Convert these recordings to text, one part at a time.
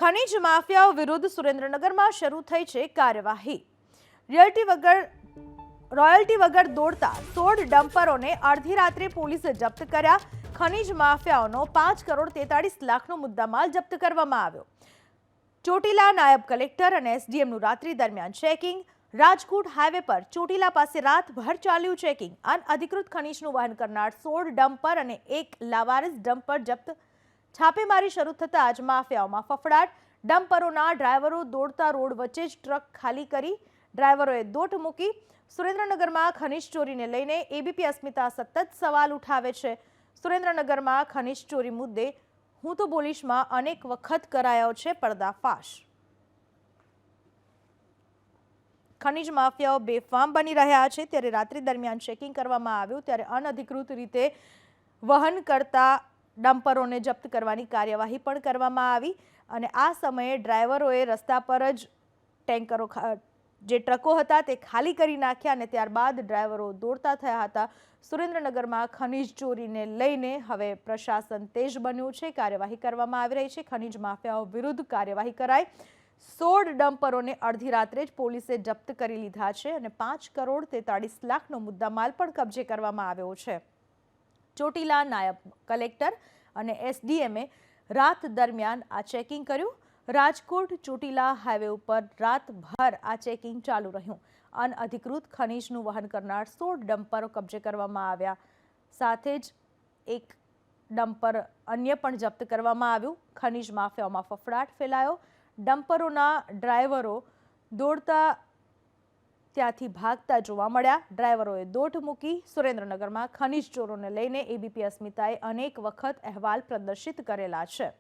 ખનીજ માફિયાઓ વિરુદ્ધ સુરેન્દ્રનગરમાં શરૂ થઈ છે કાર્યવાહી। રોયલ્ટી વગર દોડતા 16 ડમ્પરોને અડધી રાત્રે પોલીસે જપ્ત કર્યા। ખનીજ માફિયાઓનો 5 કરોડ 43 લાખનો મુદ્દામાલ જપ્ત કરવામાં આવ્યો। ચોટીલા નાયબ કલેક્ટર અને એસડીએમનું રાત્રિ દરમિયાન ચેકિંગ। રાજકોટ હાઈવે પર ચોટીલા પાસે રાતભર ચાલ્યું ચેકિંગ। અનઅધિકૃત ખનીજનું વહન કરનાર 16 ડમ્પર અને એક લાવારિસ ડમ્પર જપ્ત। છાપેમારી શરૂ થતાં જ માફિયાઓમાં ફફડાટ। ડમ્પરોના ડ્રાઈવરો દોડતા રોડ વચ્ચે જ ટ્રક ખાલી કરી ડ્રાઈવરોએ દોટ મૂકી। સુરેન્દ્રનગરમાં ખનીજ ચોરીને લઈને એબીપી અસ્મિતા સતત સવાલ ઉઠાવે છે। સુરેન્દ્રનગરમાં ખનીજ ચોરી મુદ્દે હું તો બોલીશમાં અનેક વખત કરાયો છે પર્દાફાશ। ખનીજ માફિયાઓ બેફામ બની રહ્યા છે ત્યારે રાત્રિ દરમિયાન ચેકિંગ કરવામાં આવ્યું ત્યારે અનઅધિકૃત રીતે વહન કરતા ડમ્પરોને જપ્ત કરવાની કાર્યવાહી પણ કરવામાં આવી અને આ સમયે ડ્રાઈવરોએ રસ્તા પર જ ટેન્કરો જે ટ્રકો હતા તે ખાલી કરી નાખ્યા અને ત્યારબાદ ડ્રાઈવરો દોડતા થયા હતા। સુરેન્દ્રનગરમાં ખનીજ ચોરીને લઈને હવે પ્રશાસન તેજ બન્યું છે। કાર્યવાહી કરવામાં આવી રહી છે। ખનીજ માફિયાઓ વિરુદ્ધ કાર્યવાહી કરાઈ। 16 ડમ્પરોને અડધી રાત્રે જ પોલીસે જપ્ત કરી લીધા છે અને 5 કરોડ 43 લાખનો મુદ્દામાલ પણ કબજે કરવામાં આવ્યો છે। ચોટીલા નાયબ કલેક્ટર અને એસડીએમએ રાત દરમિયાન આ ચેકિંગ કર્યું। રાજકોટ ચોટીલા હાઈવે ઉપર રાતભર આ ચેકિંગ ચાલુ રહ્યું। અનઅધિકૃત ખનીજનું વહન કરનાર 16 ડમ્પરો કબજે કરવામાં આવ્યા। સાથે જ એક ડમ્પર અન્ય પણ જપ્ત કરવામાં આવ્યું। ખનીજ માફિયાઓમાં ફફડાટ ફેલાયો। ડમ્પરોના ડ્રાઈવરો દોડતા ત્યાંથી ભાગતા જોવા મળ્યા। ડ્રાઈવરોએ દોટ મૂકી। સુરેન્દ્રનગરમાં ખનીજ ચોરોને લઈને એબીપી અસ્મિતાએ અનેક વખત અહેવાલ પ્રદર્શિત કરેલા છે।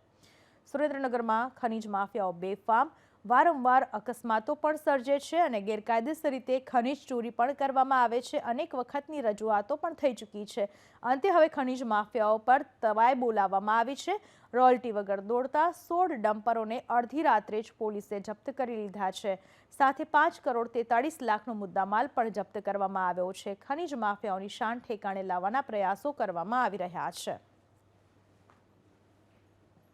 સુરેન્દ્રનગરમાં ખનીજ માફિયાઓ બેફામ વારંવાર અકસ્માતો પણ સર્જે છે અને ગેરકાયદેસર રીતે ખનીજ ચોરી પણ કરવામાં આવે છે। અનેક વખતની રજૂઆતો પણ થઈ ચૂકી છે। અંતે હવે ખનીજ માફિયાઓ પર તવાઈ બોલાવવામાં આવી છે। રોયલ્ટી વગર દોડતા 16 ડમ્પરોને અડધી રાત્રે જ પોલીસે જપ્ત કરી લીધા છે। સાથે 5 કરોડ 43 લાખનો મુદ્દામાલ પણ જપ્ત કરવામાં આવ્યો છે। ખનીજ માફિયાઓની શાન ઠેકાણે લાવવાના પ્રયાસો કરવામાં આવી રહ્યા છે।